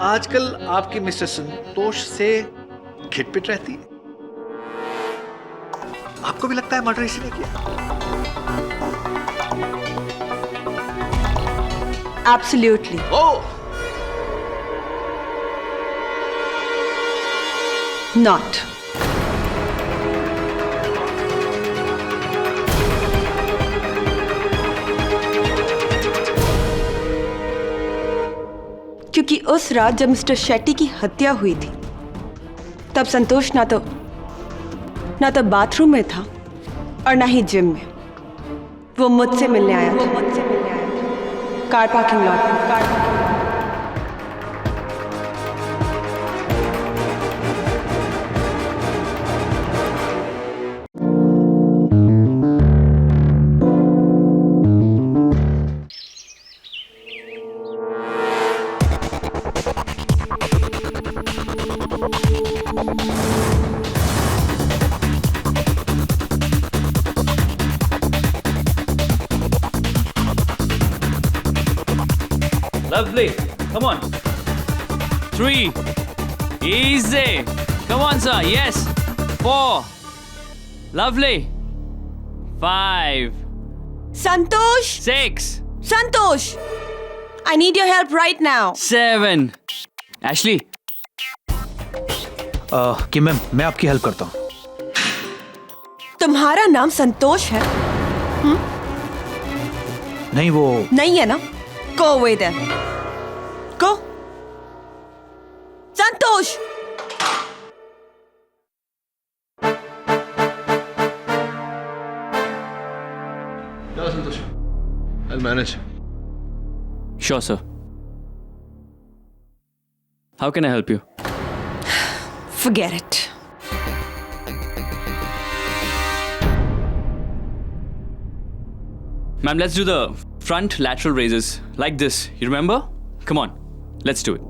आजकल आपकी मिस्टर संतोष से खिटपिट रहती है। आपको भी लगता है मर्डर इसी ने किया? Absolutely. Oh, Not. क्योंकि उस रात जब मिस्टर शेट्टी की हत्या हुई थी तब संतोष ना तो बाथरूम में था और ना ही जिम में। वो मुझसे मिलने आया था कार पार्किंग लॉट में। Lovely. Come on. 3. Easy. Come on, sir. Yes. 4. Lovely. 5. Santosh! 6. Santosh! I need your help right now. 7. Ashley. कि मैम, मैं आपकी हेल्प करता हूँ। तुम्हारा नाम संतोष है? नहीं, वो नहीं है ना? Go away then. Go. संतोष! चलो संतोष, I'll manage. Sure, sir. How can I help you? Forget it. Ma'am, let's do the front lateral raises like this. You remember? Come on. Let's do it.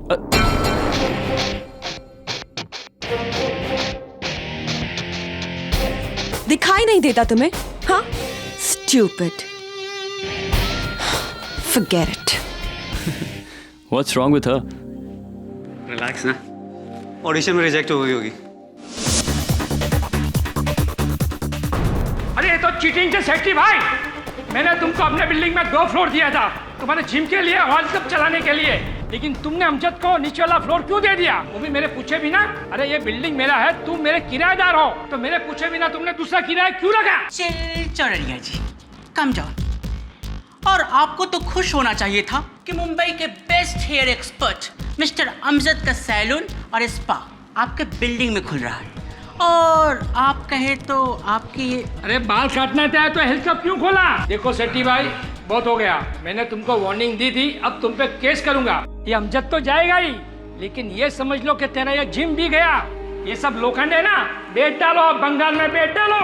दिखाई नहीं देता तुम्हें? हाँ? Stupid. Forget it. What's wrong with her? Relax ना, audition में reject हो गई होगी। अरे ये तो चीटिंग से सेट्टी भाई। मैंने तुमको अपने बिल्डिंग में 2 फ्लोर दिया था तुम्हारे जिम के लिए, हॉल क्लब चलाने के लिए, लेकिन तुमने अमजद को नीचे वाला फ्लोर क्यों दे दिया? वो भी मेरे पूछे बिना। अरे ये बिल्डिंग मेरा है, तुम मेरे किराएदार हो, तो मेरे पूछे बिना तुमने दूसरा किराया क्यों लगा? चिल चौरड़िया जी, कम डाउन। और आपको तो खुश होना चाहिए था कि मुंबई के best hair expert mister Amjad का सैलून और स्पा आपके बिल्डिंग में खुल रहा है, और आप कहे तो आपकी अरे बाल काटना था तो हेल्थ क्लब क्यों खोला? देखो सेट्टी भाई, बहुत हो गया। मैंने तुमको वार्निंग दी थी, अब तुम पे केस करूंगा। ये अमजद तो जाएगा ही, लेकिन ये समझ लो कि तेरा ये जिम भी गया। ये सब लोखंड है ना, बेच डालो, बंगाल में बेच डालो।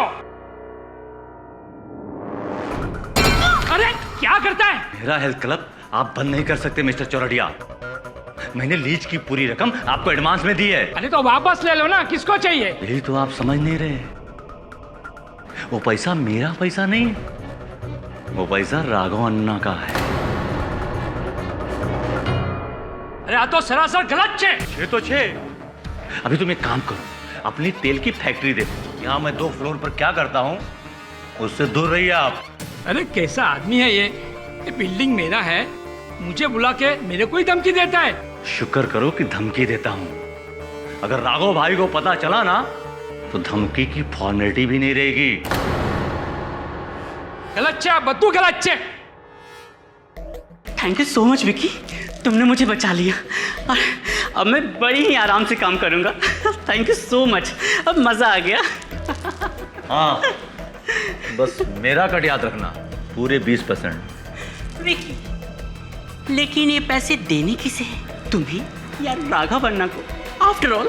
अरे क्या करता है? मेरा हेल्थ क्लब आप बंद नहीं कर सकते मिस्टर चौरड़िया। मैंने लीज की पूरी रकम आपको एडवांस में दी है। अरे तो वापस ले लो ना, किसको चाहिए? यही तो आप समझ नहीं रहे। वो पैसा मेरा पैसा नहीं, वो पैसा राघव अन्ना का है। अरे आ तो सरासर गलत छे। छे तो छे। अभी तुम एक काम करो, अपनी तेल की फैक्ट्री देखो। यहाँ मैं 2 फ्लोर पर क्या करता हूँ, उससे दूर रहिए आप। अरे कैसा आदमी है ये बिल्डिंग मेरा है, मुझे बुला के मेरे को ही धमकी देता है। शुक्र करो कि धमकी देता हूँ। अगर राघव भाई को पता चला ना, तो धमकी की फॉर्मेलिटी भी नहीं रहेगी। गलत छे, बद्दू गलत छे। Thank you so much Vicky, तुमने मुझे बचा लिया और अब मैं बड़ी ही आराम से काम करूंगा। थैंक यू सो मच, अब मजा आ गया। हाँ, बस मेरा कट याद रखना, पूरे 20%। विकी, लेकिन ये पैसे देने किसे हैं? तुम्हें या राघव अन्ना को? आफ्टर ऑल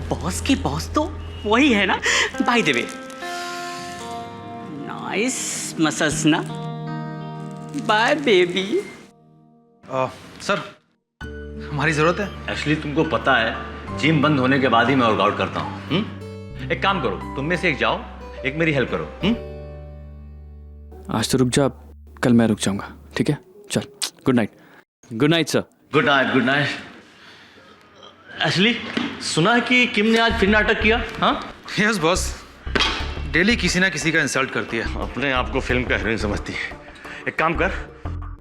बॉस के बॉस तो वही है ना। By the way, nice massage ना। Bye baby. सर, हमारी जरूरत है। एक्चुअली तुमको पता है, जिम बंद होने के बाद ही मैं वर्कआउट करता हूँ। एक काम करो, तुम में से एक जाओ, एक मेरी हेल्प करो। आज तो रुक जा, कल मैं रुक जाऊंगा, ठीक है? चल, good night. Good night sir. Good night, good night. असली सुना है कि किम ने आज फिर नाटक किया? हाँ, यस बॉस, डेली किसी ना किसी का इंसल्ट करती है। अपने आप को फिल्म का हीरोइन समझती है। एक काम कर,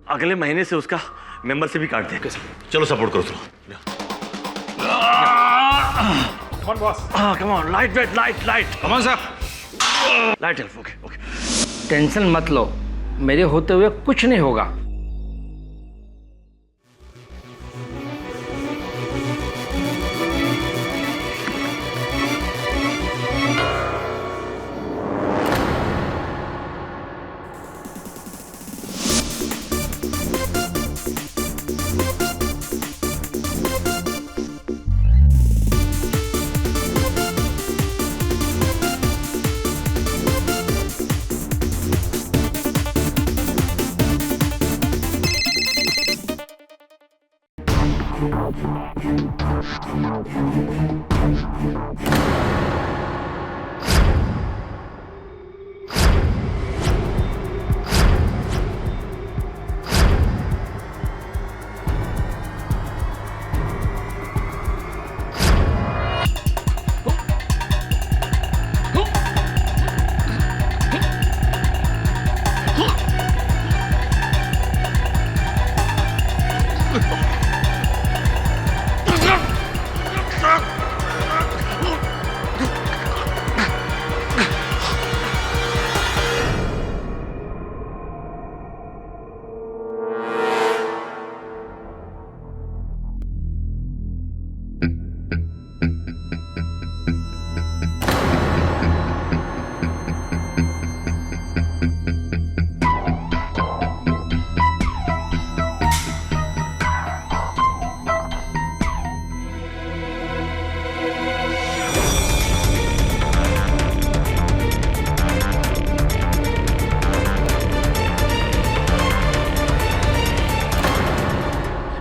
अगले महीने से उसका मेंबरशिप भी काट दे। चलो सपोर्ट करो। कौन boss? Come on, light weight, light come on sir. Light help. Okay. Tension मत लो, मेरे होते हुए कुछ नहीं होगा।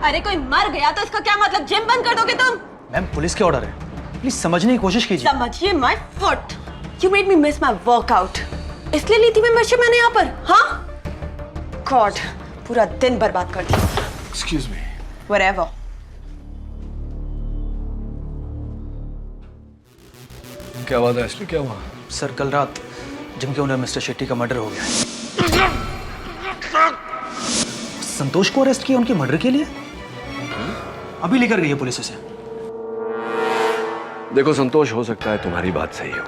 अरे कोई मर गया तो इसका क्या मतलब? जिम बंद कर दोगे तुम? मैम पुलिस के ऑर्डर है, प्लीज समझने की कोशिश कीजिए। समझिए my foot, you made me miss my workout. इसलिए ली थी मेंबरशिप मैंने यहाँ पर। हाँ गॉड, पूरा दिन बर्बाद कर दिया। Excuse me. व्हाटएवर। क्या बात है असली, क्या हुआ? सर कल रात जिम के ओनर मिस्टर शेट्टी का मर्डर हो गया है। संतोष को अरेस्ट किया उनके मर्डर के लिए? अभी लेकर गई है पुलिस उसे। देखो संतोष, हो सकता है तुम्हारी बात सही हो,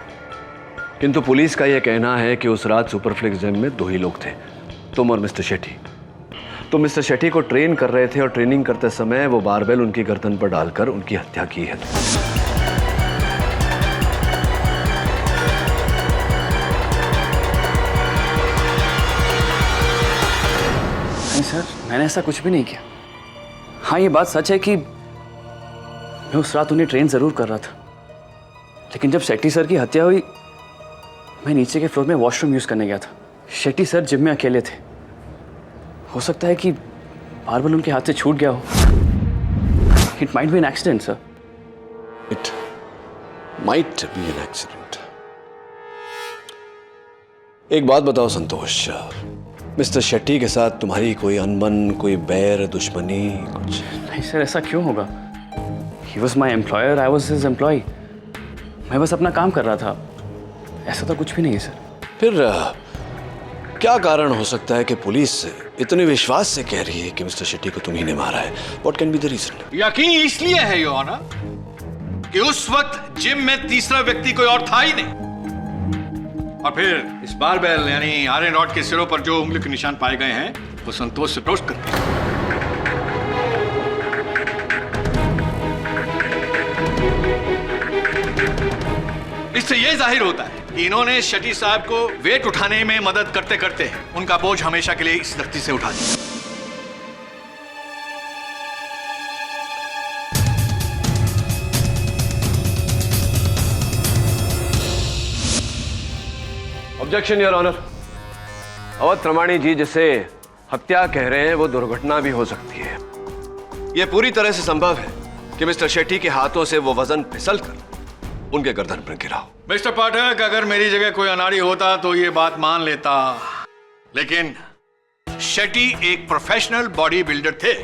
किंतु पुलिस का यह कहना है कि उस रात सुपरफ्लिक्स जिम में 2 ही लोग थे, तुम और मिस्टर शेट्टी। तुम मिस्टर शेट्टी को ट्रेन कर रहे थे और ट्रेनिंग करते समय वो बारबेल उनकी गर्दन पर डालकर उनकी हत्या की है। नहीं सर, मैंने ऐसा कुछ भी नहीं किया। हाँ, ये बात सच है कि मैं उस रात उन्हें ट्रेन जरूर कर रहा था, लेकिन जब शेट्टी सर की हत्या हुई मैं नीचे के फ्लोर में वॉशरूम यूज करने गया था। शेट्टी सर जिम में अकेले थे। हो सकता है कि बारबेल उनके हाथ से छूट गया हो। It might be an accident sir. It might be an accident. एक बात बताओ संतोष, मिस्टर शेट्टी के साथ तुम्हारी कोई अनबन, कोई बैर, दुश्मनी कुछ? नहीं सर, ऐसा क्यों होगा? He was my employer, I was his employee. मैं बस अपना काम कर रहा था, ऐसा तो कुछ भी नहीं है सर। फिर क्या कारण हो सकता है कि पुलिस इतने विश्वास से कह रही है कि मिस्टर शेट्टी को तुम्ही ने मारा है? What can be the reason? यकीन इसलिए है योर ऑनर कि उस वक्त जिम में तीसरा व्यक्ति कोई और था ही नहीं, और फिर इस बारबेल यानी आयरन रॉड के सिरों पर जो उंगली के निशान पाए गए हैं वो संतोष से प्रोस्ट करते हैं। इससे यह जाहिर होता है कि इन्होंने शेट्टी साहब को वेट उठाने में मदद करते करते उनका बोझ हमेशा के लिए इस धरती से उठा दिया। Objection your honour. Awadh Pramani ji जिसे हत्या कह रहे हैं वो दुर्घटना भी हो सकती है। यह पूरी तरह से संभव है कि मिस्टर शेट्टी के हाथों से वो वजन फिसलकर उनके गर्दन पर गिरा हो। मिस्टर पाठक, अगर मेरी जगह कोई अनाड़ी होता तो ये बात मान लेता, लेकिन शेट्टी एक प्रोफेशनल बॉडी बिल्डर थे।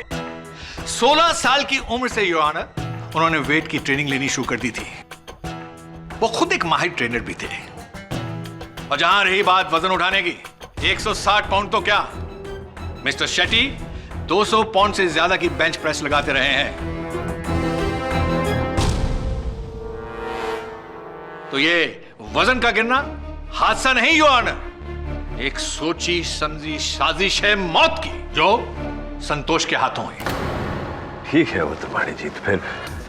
16 साल की उम्र से योर ऑनर उन्होंने वेट की ट्रेनिंग लेनी शुरू कर दी थी। वो खुद एक माहिर ट्रेनर भी थे। और जहां रही बात वजन उठाने की, 160 पाउंड तो क्या, मिस्टर शेट्टी 200 पाउंड से ज्यादा की बेंच प्रेस लगाते रहे हैं। तो ये वजन का गिरना हादसा नहीं योर ऑनर, एक सोची समझी साजिश है मौत की, जो संतोष के हाथों है। ठीक है वर्तमानी जी, तो फिर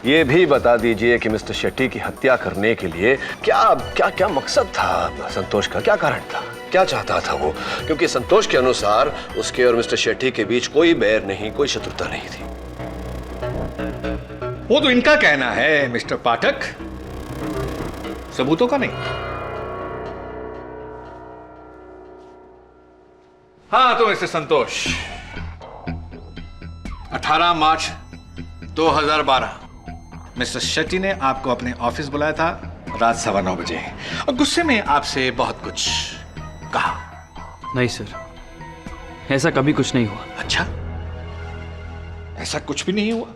ये भी बता दीजिए कि मिस्टर शेट्टी की हत्या करने के लिए क्या क्या क्या मकसद था संतोष का, क्या कारण था, क्या चाहता था वो? क्योंकि संतोष के अनुसार उसके और मिस्टर शेट्टी के बीच कोई बैर नहीं, कोई शत्रुता नहीं थी। वो तो इनका कहना है मिस्टर पाठक, सबूतों का नहीं। हाँ तो मिस्टर संतोष, 18 मार्च 2012 मिस्टर शेट्टी ने आपको अपने ऑफिस बुलाया था रात 9:15 बजे, और गुस्से में आपसे बहुत कुछ कहा। नहीं सर, ऐसा कभी कुछ नहीं हुआ। अच्छा, ऐसा कुछ भी नहीं हुआ?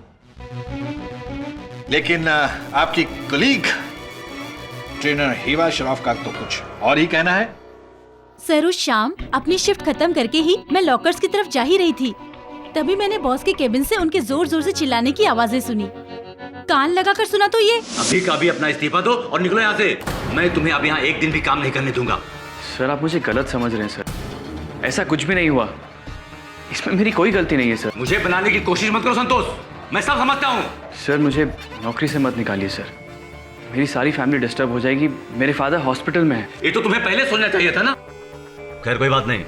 लेकिन आपकी कलीग ट्रेनर हिबा शराफ का तो कुछ और ही कहना है। सर उस शाम अपनी शिफ्ट खत्म करके ही मैं लॉकर्स की तरफ जा ही रही थी, तभी मैंने बॉस के केबिन से उनके जोर जोर से चिल्लाने की आवाजें सुनी। कान लगाकर सुना तो ये अभी का अभी अपना इस्तीफा दो और निकलो यहाँ से। मैं तुम्हें अब यहाँ एक दिन भी काम नहीं करने दूंगा। सर आप मुझे गलत समझ रहे हैं सर, ऐसा कुछ भी नहीं हुआ, इसमें मेरी कोई गलती नहीं है सर। मुझे बनाने की कोशिश मत करो संतोष, मैं सब समझता हूँ। सर मुझे नौकरी से मत निकालिए सर, मेरी सारी फैमिली डिस्टर्ब हो जाएगी, मेरे फादर हॉस्पिटल में है। ये तो तुम्हें पहले सोचना चाहिए था ना। खैर कोई बात नहीं,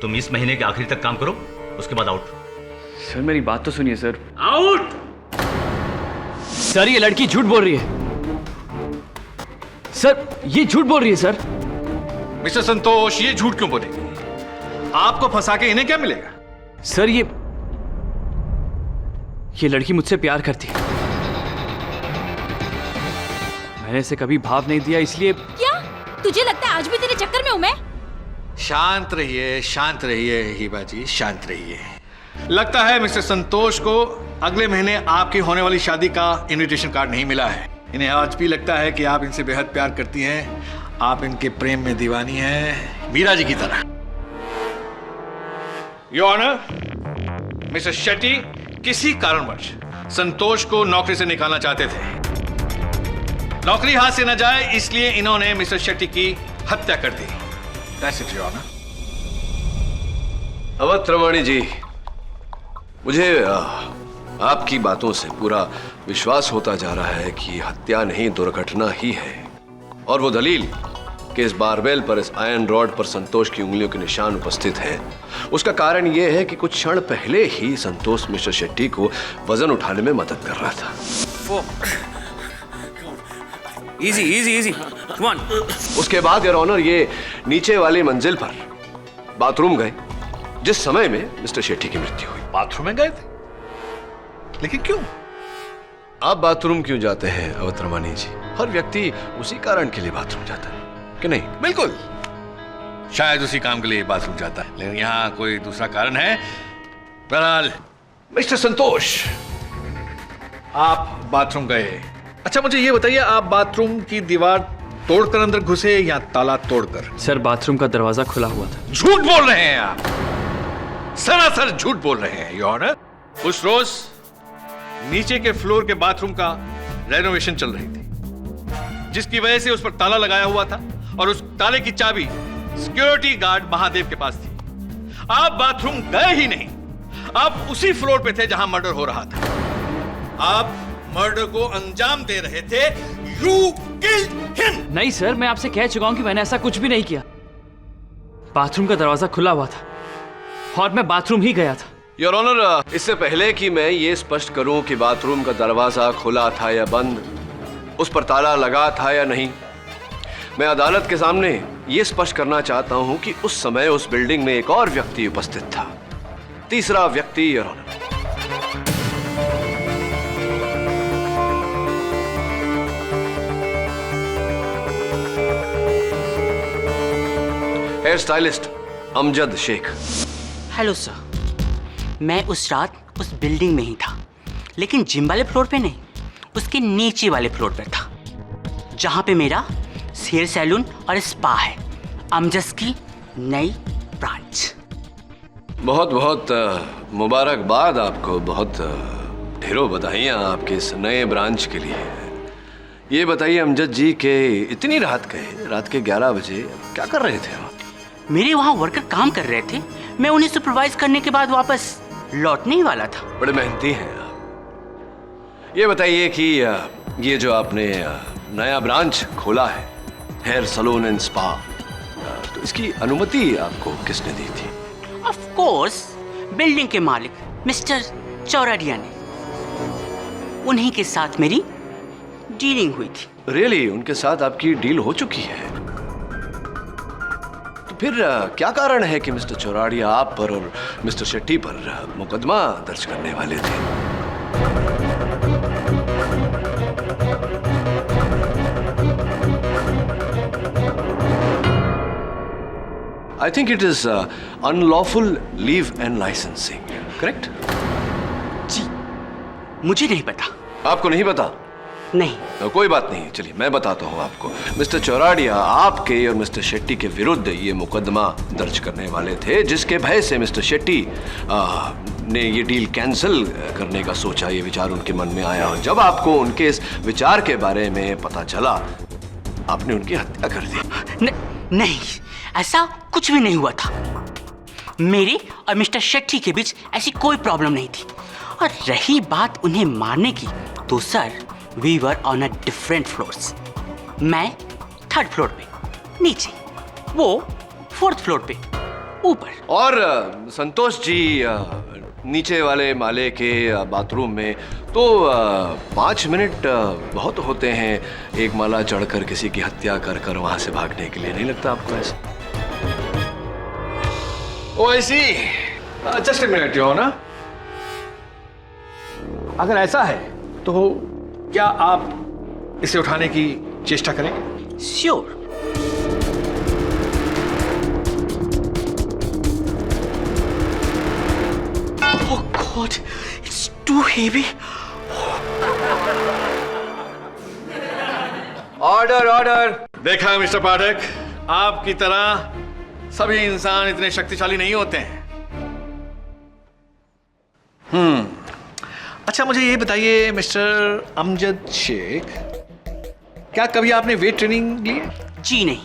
तुम इस महीने के आखिरी तक काम करो, उसके बाद आउट। सर मेरी बात तो सुनिए सर। आउट। सर ये लड़की झूठ बोल रही है, सर ये झूठ बोल रही है सर। मिस्टर संतोष, ये झूठ क्यों बोलेगी? आपको फंसा के इन्हें क्या मिलेगा? सर ये लड़की मुझसे प्यार करती है, मैंने इसे कभी भाव नहीं दिया, इसलिए। क्या तुझे लगता है आज भी तेरे चक्कर में हूँ मैं? शांत रहिए हिबा जी, शांत रहिए। लगता है मिस्टर संतोष को अगले महीने आपकी होने वाली शादी का इनविटेशन कार्ड नहीं मिला है। इन्हें आज भी लगता है कि आप इनसे बेहद प्यार करती हैं, आप इनके प्रेम में दीवानी हैं, मीरा जी की तरह। योर ऑनर, मिस्टर शेट्टी किसी कारणवश संतोष को नौकरी से निकालना चाहते थे। नौकरी हाथ से न जाए इसलिए इन्होंने मिस्टर शेट्टी की हत्या कर दी। That's it, Your Honor. Awadh Ramani जी, मुझे आपकी बातों से पूरा विश्वास होता जा रहा है कि हत्या नहीं दुर्घटना ही है, और वो दलील कि इस बारबेल पर, इस आयरन रॉड पर संतोष की उंगलियों के निशान उपस्थित हैं, उसका कारण यह है कि कुछ क्षण पहले ही संतोष मिस्टर शेट्टी को वजन उठाने में मदद कर रहा था। Easy come on. उसके बाद योर ऑनर ये नीचे वाली मंजिल पर बाथरूम गए जिस समय में मिस्टर शेट्टी की मृत्यु हुई। बाथरूम में गए थे? लेकिन क्यों? आप बाथरूम क्यों जाते हैं अवध रमानी जी? हर व्यक्ति उसी कारण के लिए बाथरूम जाता है कि नहीं? बिल्कुल, शायद उसी काम के लिए बाथरूम जाता है, लेकिन यहाँ कोई दूसरा कारण है। बहरहाल मिस्टर संतोष, आप बाथरूम गए। अच्छा मुझे ये बताइए, आप बाथरूम की दीवार तोड़कर अंदर घुसे या ताला तोड़कर? सर बाथरूम का दरवाजा खुला हुआ था। झूठ बोल रहे हैं आप, सरासर झूठ बोल रहे हैं योर ऑनर। उस रोज नीचे के फ्लोर के बाथरूम का रेनोवेशन चल रही थी, जिसकी वजह से उस पर ताला लगाया हुआ था, और उस ताले की चाबी सिक्योरिटी गार्ड महादेव के पास थी। आप बाथरूम गए ही नहीं, आप उसी फ्लोर पे थे जहां मर्डर हो रहा था। आप मर्डर को अंजाम दे रहे थे। You killed him! नहीं सर, मैं आपसे कह चुका हूं कि मैंने ऐसा कुछ भी नहीं किया। बाथरूम का दरवाजा खुला हुआ था और मैं बाथरूम ही गया था। योर ऑनर, इससे पहले कि मैं ये स्पष्ट करूं कि बाथरूम का दरवाजा खुला था या बंद, उस पर ताला लगा था या नहीं, मैं अदालत के सामने ये स्पष्ट करना चाहता हूं कि उस समय उस बिल्डिंग में एक और व्यक्ति उपस्थित था, तीसरा व्यक्ति your honour. Hair stylist Amjad Shaikh. Hello sir, मैं उस रात उस बिल्डिंग में ही था, लेकिन जिम वाले फ्लोर पे नहीं। उसके नीचे वाले फ्लोर पर था, जहां पे मेरा हेयर सैलून और स्पा है, अमजद की नई ब्रांच। बहुत बहुत मुबारकबाद आपको, बहुत ढेरों बधाइयाँ आपके इस नए ब्रांच के लिए। ये बताइए अमजद जी के इतनी रात के 11 बजे क्या कर रहे थे आप? मेरे वहाँ वर्कर काम कर रहे थे, मैं उन्हें सुपरवाइज करने के बाद वापस लौटने ही वाला था। बड़े मेहनती हैं आप। ये बताइए कि ये जो आपने नया ब्रांच खोला है, हेयर सलून एंड स्पा, तो इसकी अनुमति आपको किसने दी थी? ऑफ कोर्स बिल्डिंग के मालिक मिस्टर चौराडिया ने। उन्हीं के साथ मेरी डीलिंग हुई थी। रियली उनके साथ आपकी डील हो चुकी है? तो फिर क्या कारण है कि मिस्टर चौराडिया आप पर और मिस्टर शेट्टी पर मुकदमा दर्ज करने वाले थे? I think it is unlawful leave and licensing, correct? जी, मुझे नहीं पता। आपको नहीं पता? नहीं। कोई बात नहीं, चलिए मैं बताता हूँ आपको। मिस्टर चौराडिया आपके और मिस्टर शेट्टी के विरुद्ध ये मुकदमा दर्ज करने वाले थे, जिसके भय से मिस्टर शेट्टी ने ये डील कैंसिल करने का सोचा, ये विचार उनके मन में आया। और जब आपको उनके इस विचार के बारे में पता चला, आपने उनकी हत्या कर दी। नहीं, ऐसा कुछ भी नहीं हुआ था। मेरे और मिस्टर शेट्टी के बीच ऐसी कोई प्रॉब्लम नहीं थी। और रही बात उन्हें मारने की, तो sir we were on a different floors. मैं 3rd फ्लोर पे नीचे, वो 4th फ्लोर पे ऊपर। और संतोष जी नीचे वाले माले के बाथरूम में, तो 5 मिनट बहुत होते हैं एक माला चढ़कर किसी की हत्या कर कर वहां से भागने के लिए, नहीं लगता आपको ऐसा? ओ ऐसी जस्ट ए मिनट यो ना, अगर ऐसा है तो क्या आप इसे उठाने की चेष्टा करेंगे? Sure. Oh God, it's too heavy. Order order. देखा मिस्टर पाठक, आपकी तरह सभी इंसान इतने शक्तिशाली नहीं होते हैं। अच्छा मुझे ये बताइए मिस्टर अमजद शेख, क्या कभी आपने वेट ट्रेनिंग ली है? जी नहीं,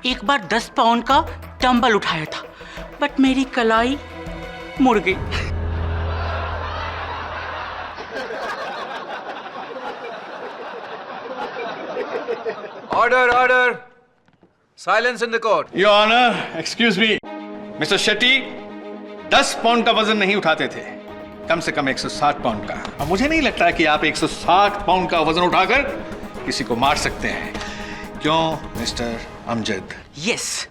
एक बार 10 पाउंड का डंबल उठाया था, बट मेरी कलाई मुड़ गई। Order order, silence in the court. Your honour, excuse me, mister Shetty 10 pound का वजन नहीं उठाते थे, कम से कम 160 पाउंड का। और मुझे नहीं लगता कि आप 160 पाउंड का वजन उठाकर किसी को मार सकते हैं, क्यों मिस्टर अमजद? यस,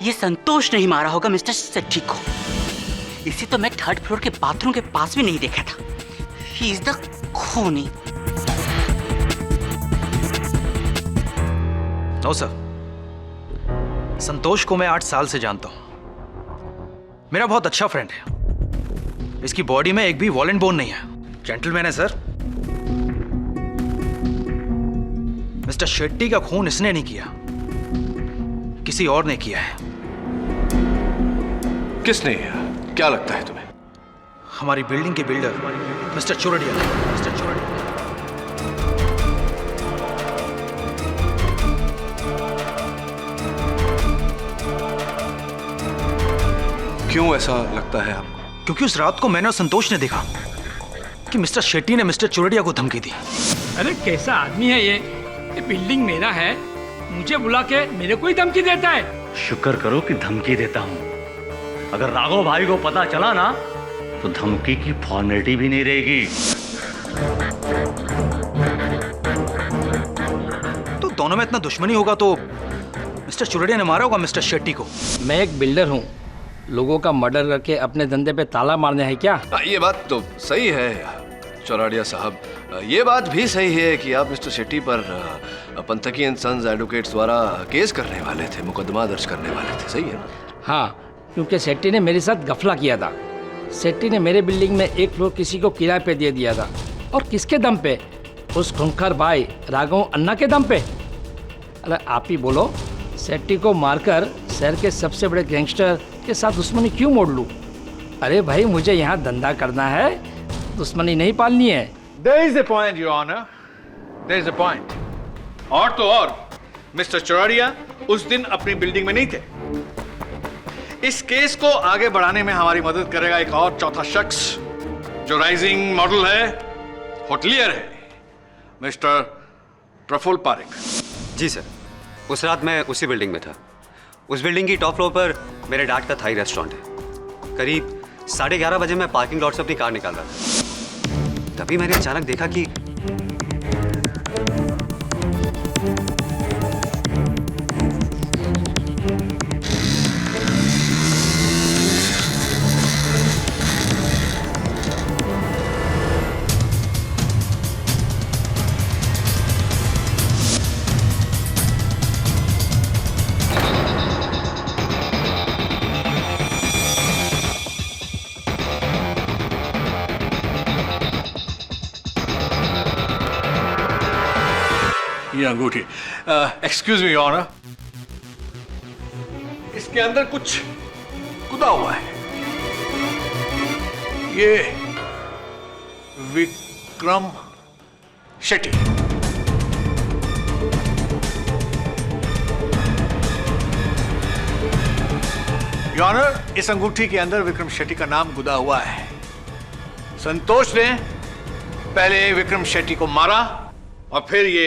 ये संतोष नहीं मारा होगा मिस्टर शेट्टी को। इसे तो मैं 3rd फ्लोर के बाथरूम के पास भी नहीं देखा था। ही इज द खूनी। नो सर, संतोष को मैं 8 साल से जानता हूं, मेरा बहुत अच्छा फ्रेंड है। इसकी बॉडी में एक भी वॉलेंट बोन नहीं है, जेंटलमैन है सर। मिस्टर शेट्टी का खून इसने नहीं किया, किसी और ने किया है। किसने? क्या लगता है तुम्हें? हमारी बिल्डिंग के builder mister Chordia. Mister Chordia. क्यों ऐसा लगता है आपको? क्योंकि उस रात को मैंने और संतोष ने देखा कि मिस्टर शेट्टी ने मिस्टर चौराडिया को धमकी दी। अरे कैसा आदमी है ये बिल्डिंग मेरा है, मुझे बुला के मेरे को ही धमकी देता है। शुक्र करो कि धमकी देता हूं। अगर राघव भाई को पता चला ना, तो धमकी की फॉर्मेलिटी भी नहीं रहेगी। तो दोनों में इतना दुश्मनी होगा तो मिस्टर चौराडिया ने मारा होगा मिस्टर शेट्टी को। मैं एक बिल्डर हूँ, लोगों का मर्डर करके अपने धंधे पे ताला मारने है क्या? ये बात तो सही है चौराडिया साहब, ये बात भी सही है कि आप मिस्टर शेट्टी पर पंथकी एंड सन्स एडवोकेट्स द्वारा केस करने वाले थे, मुकदमा दर्ज करने वाले थे, सही है? हाँ, क्योंकि शेट्टी ने मेरे साथ गफला किया था। शेट्टी ने मेरे बिल्डिंग में 1 फ्लोर किसी को किराए पे दे दिया था, और किसके दम पे? उस खूंखार भाई राघव अन्ना के दम पे? अरे आप ही बोलो, शेट्टी को मारकर शहर के सबसे बड़े गैंगस्टर के साथ दुश्मनी क्यों मोड़ लूं? अरे भाई मुझे यहाँ धंधा करना है, दुश्मनी नहीं पालनी है। There is a point, Your Honor. There is a point. और तो और मिस्टर चौरड़िया उस दिन अपनी बिल्डिंग में नहीं थे। इस केस को आगे बढ़ाने में हमारी मदद करेगा एक और चौथा शख्स जो राइजिंग मॉडल है, होटलियर है, मिस्टर प्रफुल्ल पारेख। जी सर, उस रात मैं उसी बिल्डिंग में था। उस बिल्डिंग की टॉप फ्लोर पर मेरे डैड का थाई रेस्टोरेंट है। करीब 11:30 बजे मैं पार्किंग लॉट से अपनी कार निकाल रहा था। तभी मैंने अचानक देखा कि ये अंगूठी। एक्सक्यूज मी योर ऑनर, इसके अंदर कुछ खुदा हुआ है। ये विक्रम शेट्टी। योर ऑनर, इस अंगूठी के अंदर विक्रम शेट्टी का नाम गुदा हुआ है। संतोष ने पहले विक्रम शेट्टी को मारा और फिर ये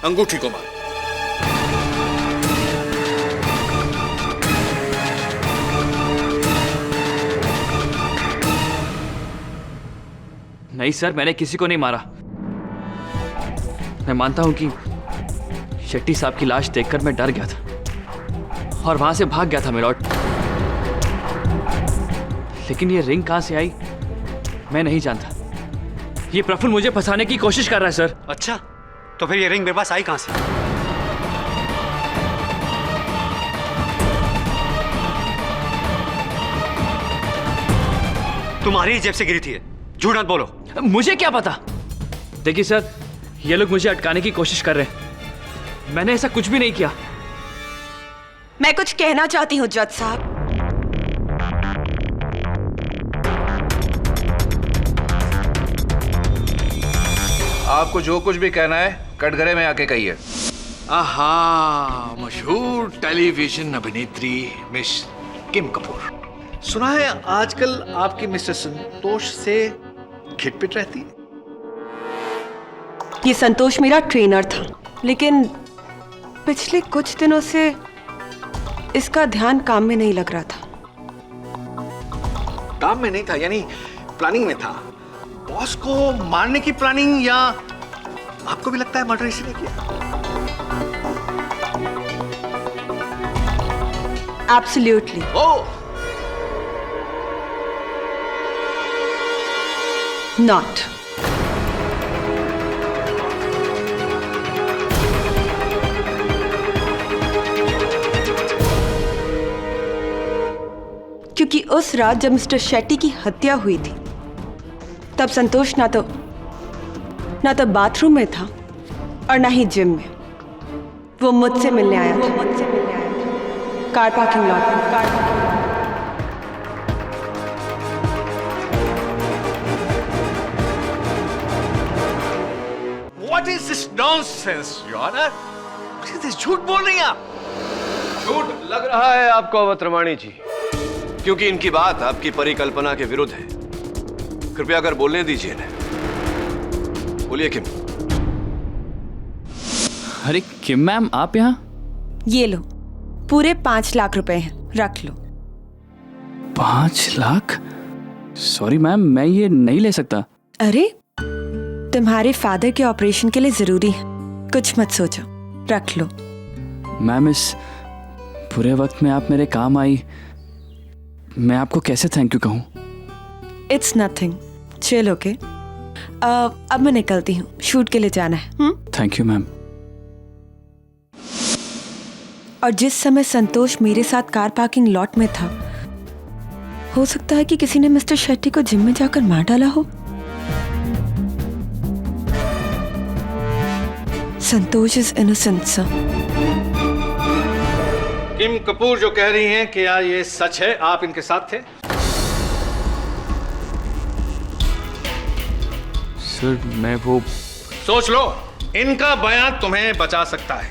अंगूठी को मारा। नहीं सर, मैंने किसी को नहीं मारा। मैं मानता हूं कि शेट्टी साहब की लाश देखकर मैं डर गया था और वहां से भाग गया था मिलॉर्ड। लेकिन ये रिंग कहां से आई मैं नहीं जानता। ये प्रफुल्ल मुझे फंसाने की कोशिश कर रहा है सर। अच्छा, तो फिर ये रिंग मेरे पास आई कहां से? तुम्हारी ही जेब से गिरी थी। झूठ मत बोलो। मुझे क्या पता। देखिए सर, ये लोग मुझे अटकाने की कोशिश कर रहे हैं। मैंने ऐसा कुछ भी नहीं किया। मैं कुछ कहना चाहती हूँ जज साहब। आपको जो कुछ भी कहना है कटघरे में आके कहिए। आहा, मशहूर टेलीविजन अभिनेत्री मिस किम कपूर। सुना है आजकल आपकी मिस्टर संतोष से खिटपिट रहती है। ये संतोष मेरा ट्रेनर था, लेकिन पिछले कुछ दिनों से इसका ध्यान काम में नहीं लग रहा था। काम में नहीं था यानी प्लानिंग में था। बॉस को मारने की प्लानिंग, या आपको भी लगता है मर्डर इसी ने किया? एब्सोल्युटली। Oh, not. क्योंकि उस रात जब मिस्टर शेट्टी की हत्या हुई थी, तब संतोष ना तो बाथरूम में था और ना ही जिम में। वो मुझसे मिलने आया था, कार पार्किंग लॉट में। What is this nonsense, Your Honor? झूठ बोल रही हैं आप। झूठ लग रहा है आपको अवतरवाणी जी, क्योंकि इनकी बात आपकी परिकल्पना के विरुद्ध है। कृपया कर बोलने दीजिए इन्हें। बोलिए किम। अरे किम मैम, आप यहाँ? ये लो, पूरे 5 लाख रुपए हैं, रख लो। 5 लाख? सॉरी मैम, मैं ये नहीं ले सकता। अरे, तुम्हारे फादर के ऑपरेशन के लिए जरूरी है, कुछ मत सोचो, रख लो। मैम, इस बुरे वक्त में आप मेरे काम आई, मैं आपको कैसे थैंक यू कहूँ? It's nothing, chill okay. अब मैं निकलती हूँ, शूट के लिए जाना है। Thank you ma'am. और जिस समय संतोष मेरे साथ कार पार्किंग लॉट में था, हो सकता है कि किसी ने मिस्टर शेट्टी को जिम में जाकर मार डाला हो। संतोष इज इनोसेंट सर। किम कपूर जो कह रही हैं, क्या ये सच है? आप इनके साथ थे? सर मैं वो सोच लो, इनका बयान तुम्हें बचा सकता है।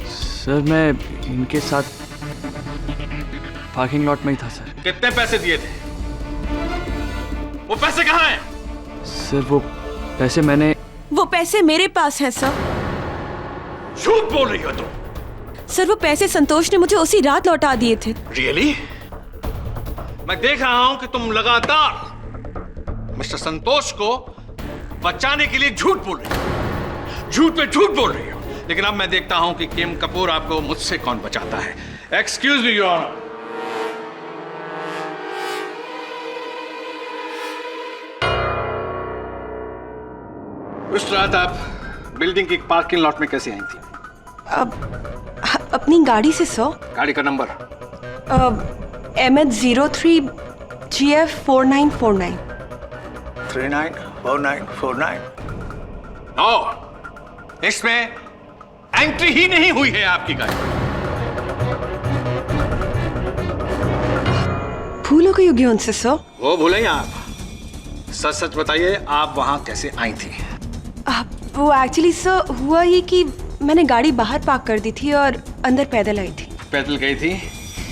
सर मैं इनके साथ पार्किंग लॉट में ही था सर। कितने पैसे दिए थे? वो पैसे कहाँ हैं? सर वो पैसे मैंने वो पैसे मेरे पास हैं सर। झूठ बोल रही हो तुम। सर वो पैसे संतोष ने मुझे उसी रात लौटा दिए थे। रियली? मैं देख रहा हूं कि तुम लगातार मिस्टर संतोष को बचाने के लिए झूठ बोल रही हो, झूठ पे झूठ बोल रही हो। लेकिन अब मैं देखता हूं कि किम कपूर आपको मुझसे कौन बचाता है। Excuse me your honour. उस रात आप बिल्डिंग की पार्किंग लॉट में कैसे आई थी? अब अपनी गाड़ी से सर। गाड़ी का नंबर? MH03 GF 4949। 394949। नो, इसमें एंट्री ही नहीं हुई है आपकी गाड़ी। भूल हो गई होगी उनसे सर। वो भूलेंगे आप। सच सच बताइए, आप वहां कैसे आई थी? वो एक्चुअली सर हुआ ये कि मैंने गाड़ी बाहर पार्क कर दी थी और अंदर पैदल आई थी। पैदल गई थी?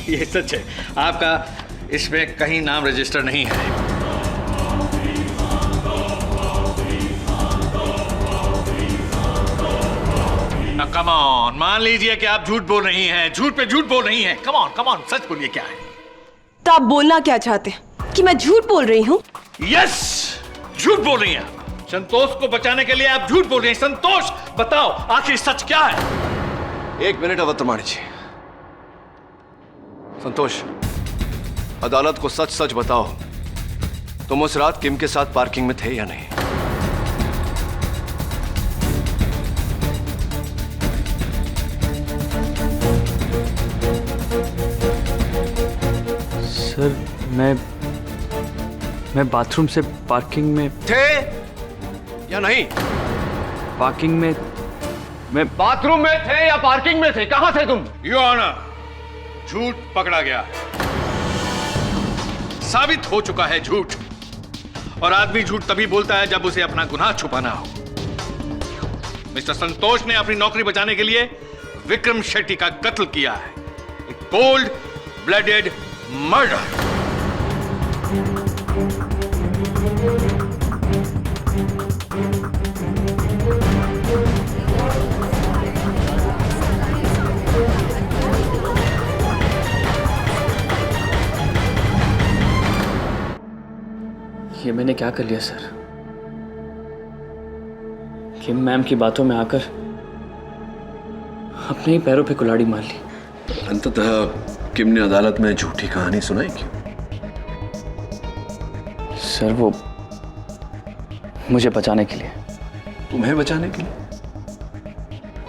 ये सच है? आपका इसमें कहीं नाम रजिस्टर नहीं है? कम ऑन, मान लीजिए कि आप झूठ बोल रही हैं, झूठ पे झूठ बोल रही हैं। कम ऑन, सच बोलिए, क्या है? तो आप बोलना क्या चाहते हैं कि मैं झूठ बोल रही हूँ? यस, झूठ बोल रही हैं। संतोष को बचाने के लिए आप झूठ बोल रही हैं। संतोष, बताओ आखिर सच क्या है? एक मिनट अवध प्रमाणी जी। संतोष, अदालत को सच सच बताओ, तुम उस रात किम के साथ पार्किंग में थे या नहीं? सर मैं बाथरूम से पार्किंग में थे या नहीं? पार्किंग में मैं बाथरूम में थे या पार्किंग में थे? कहां थे तुम? योर ऑनर, झूठ पकड़ा गया है। साबित हो चुका है झूठ। और आदमी झूठ तभी बोलता है जब उसे अपना गुनाह छुपाना हो। मिस्टर संतोष ने अपनी नौकरी बचाने के लिए विक्रम शेट्टी का कत्ल किया है। एक कोल्ड ब्लडेड मर्डर। ये मैंने क्या कर लिया सर? किम मैम की बातों में आकर अपने ही पैरों पे कुल्हाड़ी मार ली। अंततः किम ने अदालत में झूठी कहानी सुनाई क्यों? सर वो मुझे बचाने के लिए। तुम्हें बचाने के लिए?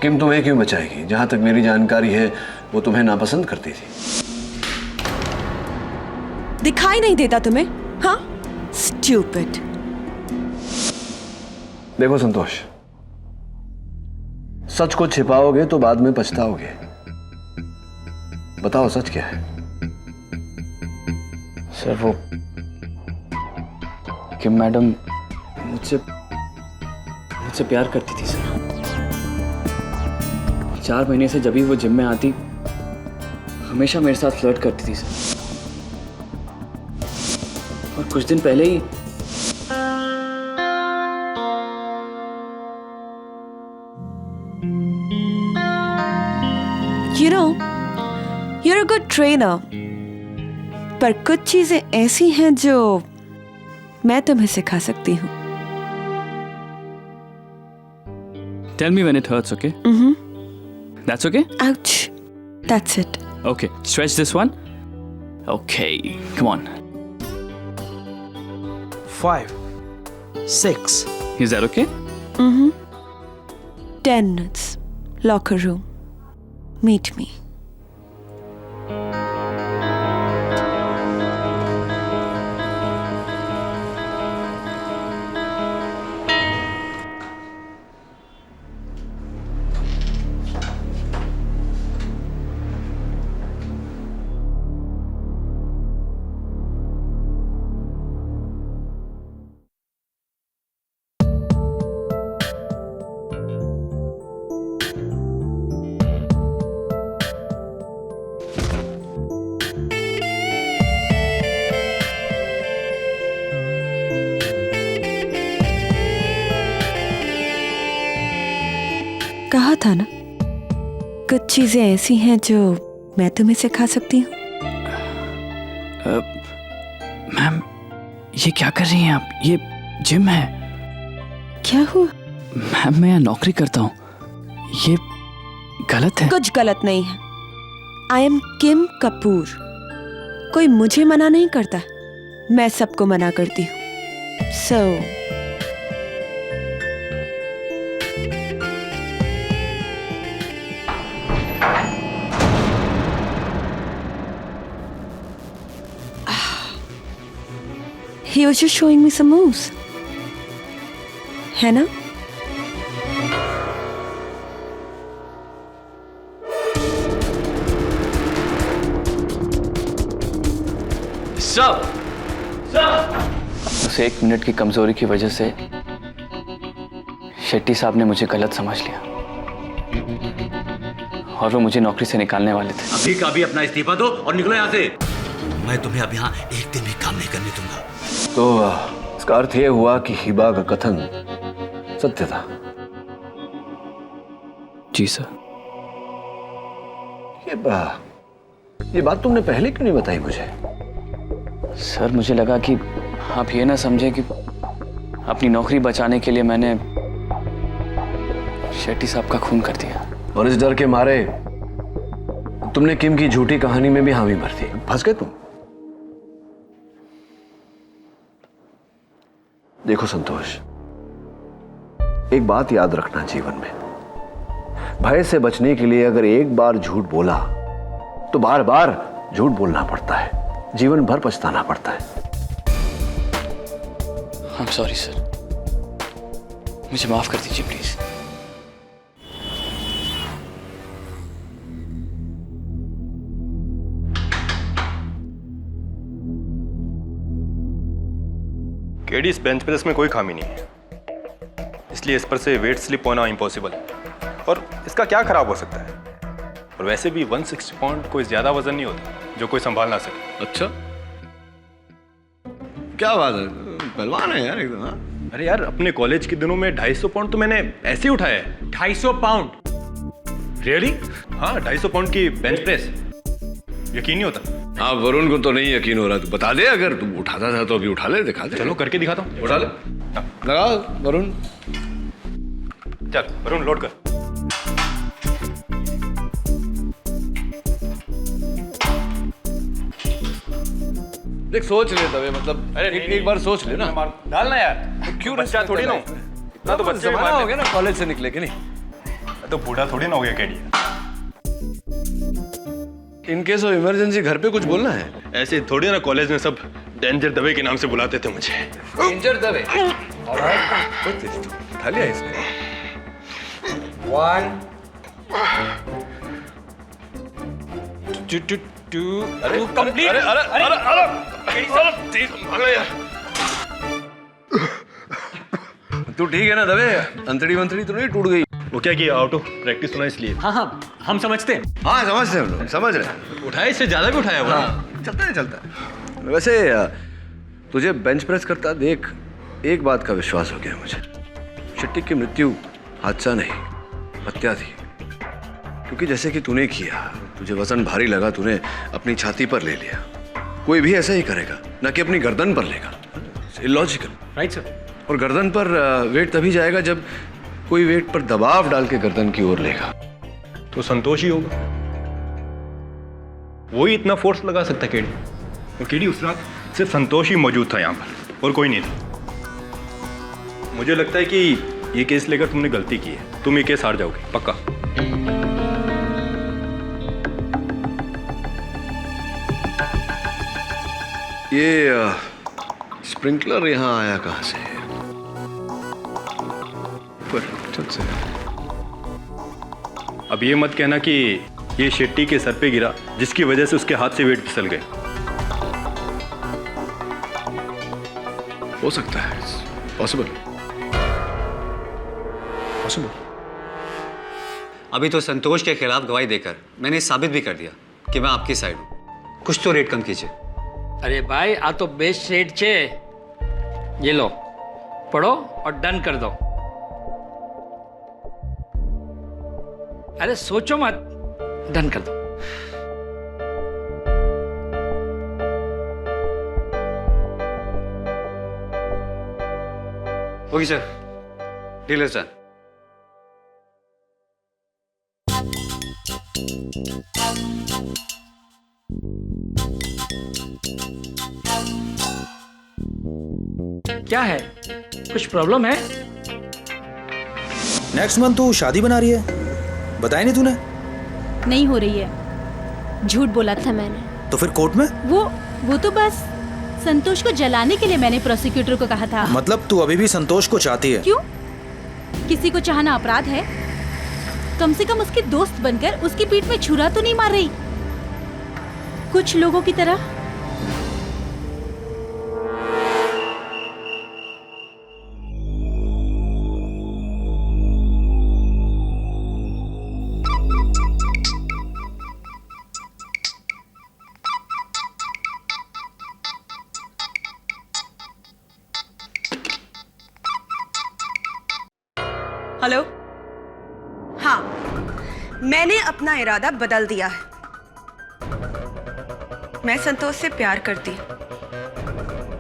किम तुम्हें क्यों बचाएगी? जहां तक मेरी जानकारी है वो तुम्हें नापसंद करती थी। दिखाई नहीं देता तुम्हें? हाँ, स्टूपिड। देखो संतोष, सच को छिपाओगे तो बाद में पछताओगे। बताओ सच क्या है? सर वो किम मैडम मुझसे प्यार करती थी सर। 4 महीने से जब भी वो जिम में आती हमेशा मेरे साथ फ्लर्ट करती थी सर। और कुछ दिन पहले ही You know, you're a good trainer. पर कुछ चीजें ऐसी हैं जो मैं तुम्हें सिखा सकती हूँ। tell me when it hurts, okay? That's okay? Ouch. That's it. Okay, stretch this one. Okay, come on. 5, 6. Is that okay? 10 minutes. Locker room. Meet me. कहा था ना, कुछ चीजें ऐसी हैं जो मैं तुम्हें सिखा सकती हूँ। मैम, ये क्या कर रही हैं आप? ये जिम है। क्या हुआ? मैम, मैं यहाँ नौकरी करता हूँ, ये गलत है। कुछ गलत नहीं है। आई एम किम कपूर। कोई मुझे मना नहीं करता, मैं सबको मना करती हूँ। सो he was just showing me some moves, है ना? उस 1 मिनट की कमजोरी की वजह से शेट्टी साहब ने मुझे गलत समझ लिया और वो मुझे नौकरी से निकालने वाले थे। अभी का अभी अपना इस्तीफा दो और निकलो यहाँ से। मैं तुम्हें अब यहाँ एक दिन भी काम नहीं करने दूंगा। तो इसका अर्थ यह हुआ कि हिबा का कथन सत्य था। जी सर। ये बात तुमने पहले क्यों नहीं बताई मुझे? सर, मुझे लगा कि आप ये ना समझे कि अपनी नौकरी बचाने के लिए मैंने शेट्टी साहब का खून कर दिया। और इस डर के मारे तुमने किम की झूठी कहानी में भी हामी भर दी। फंस गए तुम। देखो संतोष, एक बात याद रखना जीवन में, भय से बचने के लिए अगर एक बार झूठ बोला तो बार बार झूठ बोलना पड़ता है, जीवन भर पछताना पड़ता है। I'm sorry सर, मुझे माफ कर दीजिए प्लीज। केडी, इस बेंच प्रेस में कोई खामी नहीं है, इसलिए इस पर से वेट स्लिप होना इम्पॉसिबल है। और इसका क्या खराब हो सकता है? और वैसे भी 160 पाउंड कोई ज्यादा वजन नहीं होता जो कोई संभाल ना सके। अच्छा, क्या बात है, पहलवान है यार एकदम। हाँ? अरे यार, अपने कॉलेज के दिनों में 250 पाउंड तो मैंने ऐसे ही उठाया है। 250 पाउंड? रियली? हाँ, 250 पाउंड की बेंच प्रेस। यकीन नहीं होता? हाँ, वरुण को तो नहीं यकीन हो रहा। तू बता दे, अगर तू उठाता था तो अभी उठा ले, दिखा दे। चलो करके दिखाता हूँ। उठा ले, लगा वरुण। चल वरुण, लोड कर। देख, सोच ले तबे, मतलब अरे एक बार सोच ले ना। डालना यार, क्यों बच्चा थोड़ी ना इतना तो बच्चे हो गया ना, कॉलेज से निकले कि नहीं? तो बूढ़ा थोड़ी ना हो गया KD. In case of emergency घर पे कुछ बोलना है? ऐसे थोड़ी ना, कॉलेज में सब डेंजर दवे के नाम से बुलाते थे मुझे। डेंजर दवे? उठा लिया इसने। 1 2 कंप्लीट। तू ठीक है ना दवे? अंतड़ी वंतड़ी तो नहीं टूट गई? वो क्या किया, आउट ऑफ प्रैक्टिस होना इसलिए। हाँ, हम समझते हैं। हाँ, समझते हैं हम लोग, समझ रहे हैं। उठाया, इससे ज्यादा भी उठाया। हाँ, चलता है। वैसे तुझे बेंच प्रेस करता देख एक बात का विश्वास हो गया मुझे, शेट्टी की मृत्यु हादसा नहीं, हत्या थी। क्योंकि जैसे कि तूने किया, तुझे वजन भारी लगा, तूने अपनी छाती पर ले लिया। कोई भी ऐसा ही करेगा, ना कि अपनी गर्दन पर लेगा। Illogical, right sir. और गर्दन पर वेट तभी जाएगा जब कोई वेट पर दबाव डाल के गर्दन की ओर लेगा। तो संतोष ही होगा, वो ही इतना फोर्स लगा सकता केडी। और केडी, उस रात सिर्फ संतोष ही मौजूद था यहाँ पर और कोई नहीं था। मुझे लगता है कि ये केस लेकर तुमने गलती की है। तुम ये केस हार जाओगे पक्का। ये स्प्रिंकलर यहाँ आया कहाँ से? छत से। अब ये मत कहना कि ये शेट्टी के सर पे गिरा, जिसकी वजह से उसके हाथ से वेट फिसल गए। हो सकता है, पॉसिबल। अभी तो संतोष के खिलाफ गवाही देकर मैंने साबित भी कर दिया कि मैं आपकी साइड हूँ। कुछ तो रेट कम कीजिए। अरे भाई, आ तो बेस्ट रेट छे। ये लो, पढ़ो और डन कर दो। अरे सोचो मत, डन कर दो। Okay sir, deal is done. क्या है, कुछ प्रॉब्लम है? नेक्स्ट मंथ तू शादी बना रही है, बताया नहीं तूने? नहीं हो रही है, झूठ बोला था मैंने। तो फिर कोर्ट में? वो तो बस संतोष को जलाने के लिए मैंने प्रोसिक्यूटर को कहा था। मतलब तू अभी भी संतोष को चाहती है? क्यों? किसी को चाहना अपराध है? कम से कम उसकी दोस्त बनकर उसकी पीठ में छुरा तो नहीं मार रही, कुछ लोगों की तरह। हेलो। हाँ, मैंने अपना इरादा बदल दिया है। मैं संतोष से प्यार करती हूँ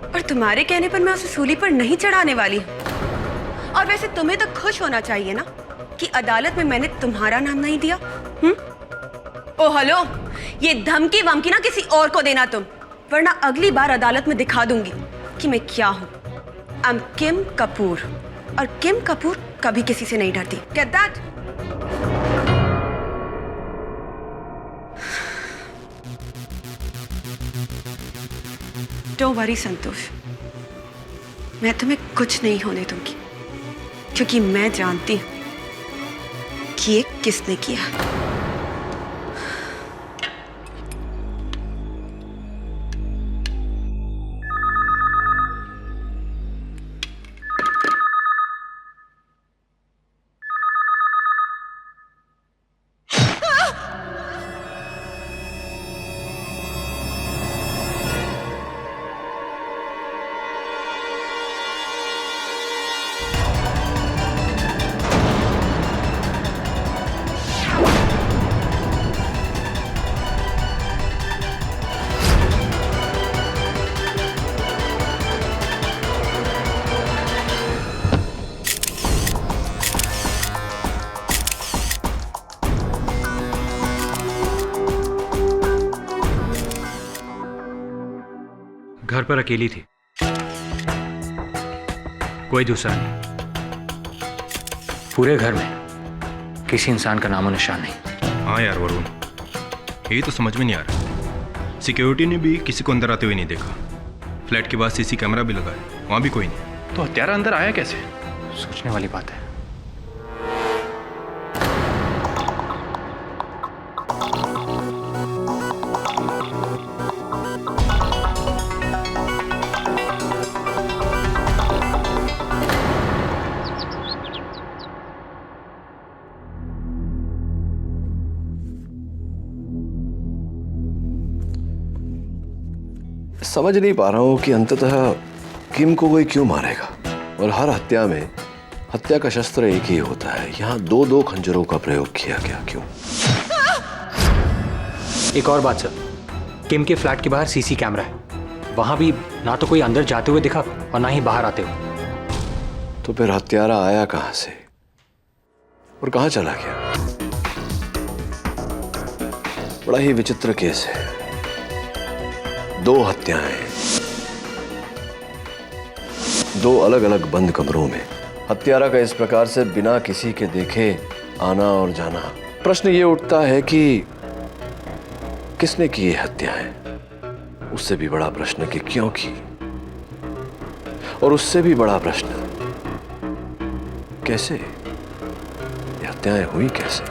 और तुम्हारे कहने पर मैं उसे सूली पर नहीं चढ़ाने वाली हूँ। और वैसे तुम्हें तो खुश होना चाहिए ना कि अदालत में मैंने तुम्हारा नाम नहीं दिया। ओ हेलो, ये धमकी वमकी ना किसी और को देना तुम, वरना अगली बार अदालत में दिखा दूंगी कि मैं क्या हूँ। आई एम किम कपूर, और किम कपूर कभी किसी से नहीं डरती। Get that? Don't worry संतोष, मैं तुम्हें कुछ नहीं होने दूंगी, क्योंकि मैं जानती हूं कि ये किसने किया। घर पर अकेली थी, कोई दूसरा नहीं। पूरे घर में किसी इंसान का नामो निशान नहीं। हाँ यार वरुण, यही तो समझ में नहीं आ रहा। सिक्योरिटी ने भी किसी को अंदर आते हुए नहीं देखा। फ्लैट के बाद सीसी कैमरा भी लगा है, वहाँ भी कोई नहीं। तो हत्यारा अंदर आया कैसे? सोचने वाली बात है। समझ नहीं पा रहा हूं कि अंततः किम को कोई क्यों मारेगा, और हर हत्या में हत्या का शस्त्र एक ही होता है। यहाँ दो दो खंजरों का प्रयोग किया गया, क्यों? एक और बात सर, किम के फ्लैट के बाहर सीसी कैमरा है, वहां भी ना तो कोई अंदर जाते हुए दिखा और ना ही बाहर आते हुए। तो फिर हत्यारा आया कहां से और कहां चला गया? बड़ा ही विचित्र केस है। दो हत्याएं, दो अलग अलग बंद कमरों में। हत्यारा का इस प्रकार से बिना किसी के देखे आना और जाना। प्रश्न ये उठता है कि किसने की ये हत्याएं? उससे भी बड़ा प्रश्न कि क्यों की, और उससे भी बड़ा प्रश्न कैसे ये हत्याएं हुई कैसे?